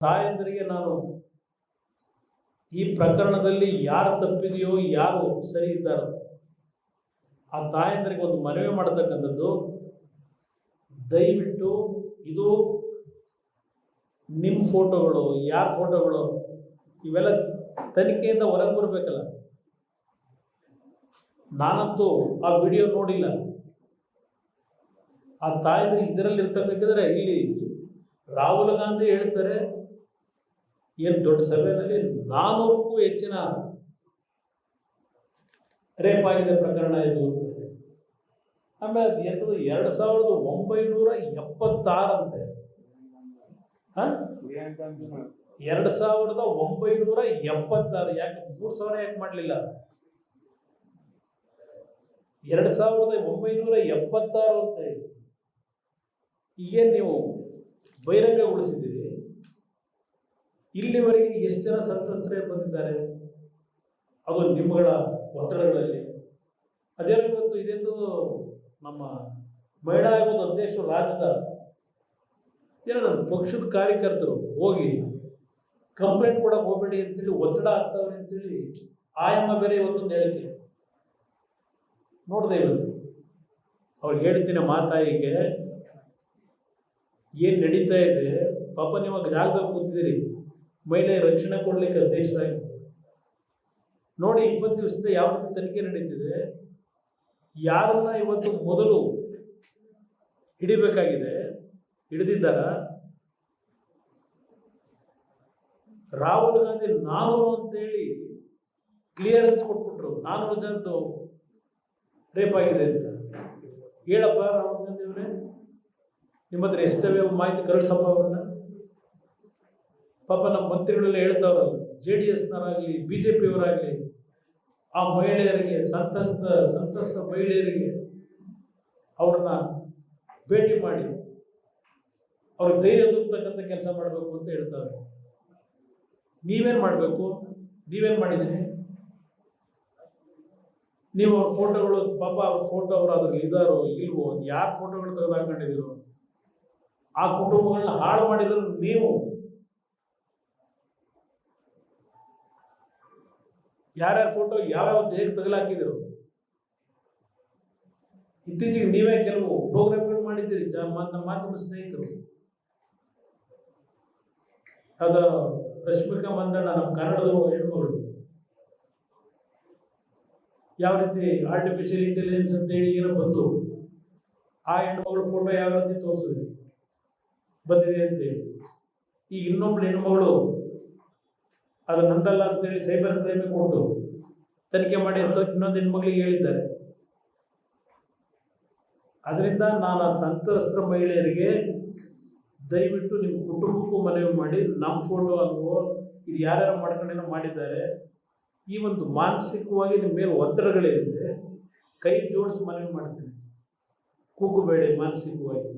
ತಾಯಂದರಿಗೆ ನಾನು ಈ ಪ್ರಕರಣದಲ್ಲಿ ಯಾರು ತಪ್ಪಿದೆಯೋ ಯಾರು ಸರಿ ಇದ್ದಾರೋ ಆ ತಾಯಂದರಿಗೆ ಒಂದು ಮನವಿ ಮಾಡತಕ್ಕಂಥದ್ದು, ದಯವಿಟ್ಟು ಇದು ನಿಮ್ಮ ಫೋಟೋಗಳು, ಯಾರ ಫೋಟೋಗಳು ಇವೆಲ್ಲ ತನಿಖೆಯಿಂದ ಹೊರಗೆ ಬರಬೇಕಲ್ಲ. ನಾನಂತೂ ಆ ವಿಡಿಯೋ ನೋಡಿಲ್ಲ. ಆ ತಾಯಂದ್ರಿಗೆ ಇದರಲ್ಲಿ ಇರ್ತಕ್ಕಂಥದ್ರೆ ಇಲ್ಲಿ ರಾಹುಲ್ ಗಾಂಧಿ ಹೇಳ್ತಾರೆ, ಏನು ದೊಡ್ಡ ಸಭೆಯಲ್ಲಿ 400ಕ್ಕೂ ಹೆಚ್ಚಿನ ರೇಪ್ ಆಗಿದೆ ಪ್ರಕರಣ ಇದು. ಆಮೇಲೆ ಅದು ಎಂಥದ್ದು 2976 ಅಂತೆ. 2976 ಯಾಕೆ 3000 ಯಾಕೆ ಮಾಡಲಿಲ್ಲ? 2976 ಅಂತೆ. ಈಗೇನು ನೀವು ಬಹಿರಂಗಗೊಳಿಸಿದ್ದೀರಿ? ಇಲ್ಲಿವರೆಗೆ ಎಷ್ಟು ಜನ ಸಂತ್ರಸ್ತರೇ ಬಂದಿದ್ದಾರೆ? ಅದು ನಿಮ್ಮಗಳ ಒತ್ತಡಗಳಲ್ಲಿ. ಅದೇನು ಇವತ್ತು ಇದೆಂದು ನಮ್ಮ ಮಹಿಳಾ ಆಯೋಗದ ಅಧ್ಯಕ್ಷರು ರಾಜ್ಯದ ಏನೋ ನಮ್ಮ ಪಕ್ಷದ ಕಾರ್ಯಕರ್ತರು ಹೋಗಿ ಕಂಪ್ಲೇಂಟ್ ಕೊಡಕ್ಕೆ ಹೋಗಬೇಡಿ ಅಂತೇಳಿ ಒತ್ತಡ ಆಗ್ತಾವ್ರೆ ಅಂತೇಳಿ ಆಯಮ್ಮ ಬೇರೆ ಇವತ್ತೊಂದು ಹೇಳಿಕೆ ನೋಡಿದೆ. ಇವತ್ತು ಅವ್ರಿಗೆ ಹೇಳ್ತೀನಿ, ಮಾತಾಯಿಗೆ ಏನು ನಡೀತಾ ಇದೆ ಪಾಪ, ನಿಮಗೆ ಜಾಗದಲ್ಲಿ ಕೂತಿದ್ದೀರಿ, ಮಹಿಳೆ ರಕ್ಷಣೆ ಕೊಡಲಿಕ್ಕೆ ಅಧ್ಯಕ್ಷರಾಗಿ ನೋಡಿ. 20 ದಿವಸದಿಂದ ಯಾವ ರೀತಿ ತನಿಖೆ ನಡೀತಿದೆ, ಯಾರನ್ನ ಇವತ್ತು ಮೊದಲು ಹಿಡಿಬೇಕಾಗಿದೆ ಹಿಡಿದಿದ್ದಾರ? ರಾಹುಲ್ ಗಾಂಧಿ 400 ಅಂತೇಳಿ ಕ್ಲಿಯರೆನ್ಸ್ ಕೊಟ್ಬಿಟ್ರು. 400 ಜನದ್ದು ರೇಪ್ ಆಗಿದೆ ಅಂತ ಹೇಳಪ್ಪ ರಾಹುಲ್ ಗಾಂಧಿ ಅವರೇ, ನಿಮ್ಮ ಹತ್ರ ಎಷ್ಟೇ ಮಾಹಿತಿ ಕಳಿಸಪ್ಪ ಅವ್ರನ್ನ. ಪಾಪ ನಮ್ಮ ಮಂತ್ರಿಗಳೆಲ್ಲ ಹೇಳ್ತಾವ್ರಲ್ಲ, JDSನವರಾಗಲಿ BJP ಅವರಾಗಲಿ ಆ ಮಹಿಳೆಯರಿಗೆ, ಸಂತ್ರಸ್ತ ಮಹಿಳೆಯರಿಗೆ ಅವ್ರನ್ನ ಭೇಟಿ ಮಾಡಿ ಅವ್ರಿಗೆ ಧೈರ್ಯ ತುಂಬತಕ್ಕಂಥ ಕೆಲಸ ಮಾಡಬೇಕು ಅಂತ ಹೇಳ್ತಾರೆ. ನೀವೇನು ಮಾಡಬೇಕು? ನೀವೇನು ಮಾಡಿದ್ದೀರಿ? ನೀವು ಅವ್ರ ಫೋಟೋಗಳು, ಪಾಪ ಅವ್ರ ಫೋಟೋ ಅವರು ಅದ್ರಲ್ಲಿ ಇದ್ದಾರೋ ಇಲ್ವೋ, ಯಾರ ಫೋಟೋಗಳು ತೆಗೆದು ಹಾಕೊಂಡಿದ್ದೀರೋ, ಆ ಕುಟುಂಬಗಳನ್ನ ಹಾಳು ಮಾಡಿದ್ರು ನೀವು. ಯಾರ್ಯಾರ ಫೋಟೋ ಯಾವ್ಯಾವ ಹೇಗೆ ತಗಲಾಕಿದ್ರು? ಇತ್ತೀಚೆಗೆ ನೀವೇ ಕೆಲವು ಪ್ರೋಗ್ರಾಮ್ಗಳು ಮಾಡಿದ್ದೀರಿ. ನಮ್ಮ ಮಾಧ್ಯಮ ಸ್ನೇಹಿತರು, ಯಾವ್ದ ರಶ್ಮಿಕಾ ಮಂದಣ್ಣ, ನಮ್ಮ ಕನ್ನಡದ ಹೆಣ್ಮಗಳು, ಯಾವ ರೀತಿ ಆರ್ಟಿಫಿಷಿಯಲ್ ಇಂಟೆಲಿಜೆನ್ಸ್ ಅಂತ ಹೇಳಿ ಏನೋ ಬಂದು ಆ ಹೆಣ್ಮಗಳು ಫೋಟೋ ಯಾವ ರೀತಿ ತೋರಿಸಿದ್ರಿ ಬಂದಿದೆ ಅಂತೇಳಿ. ಈಗ ಇನ್ನೊಬ್ಳು ಹೆಣ್ಮಗಳು ಅದು ನಂದಲ್ಲ ಅಂತೇಳಿ ಸೈಬರ್ ಕ್ರೈಮ್ ಕೊಟ್ಟು ತನಿಖೆ ಮಾಡಿ ಅಂತ ಇನ್ನೊಂದು ಹೆಣ್ಮಗಳಿಗೆ ಹೇಳಿದ್ದಾರೆ. ಅದರಿಂದ ನಾನು ಆ ಸಂತ್ರಸ್ತ ಮಹಿಳೆಯರಿಗೆ ದಯವಿಟ್ಟು ನಿಮ್ಮ ಕುಟುಂಬಕ್ಕೂ ಮನವಿ ಮಾಡಿ, ನಮ್ಮ ಫೋಟೋ ಅಲ್ವೋ ಇದು ಯಾರ್ಯಾರು ಮಾಡ್ಕೊಂಡೇನೋ ಮಾಡಿದ್ದಾರೆ, ಈ ಒಂದು ಮಾನಸಿಕವಾಗಿ ನಿಮ್ಮ ಮೇಲೆ ಒತ್ತಡಗಳಿರುತ್ತೆ, ಕೈ ಜೋಡಿಸಿ ಮನವಿ ಮಾಡ್ತೇನೆ, ಕೂಗುಬೇಡಿ ಮಾನಸಿಕವಾಗಿ.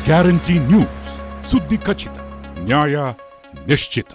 ಗ್ಯಾರಂಟಿ ನ್ಯೂಸ್, ಸುದ್ದಿ ಖಚಿತ, ನ್ಯಾಯ ನಿಶ್ಚಿತ.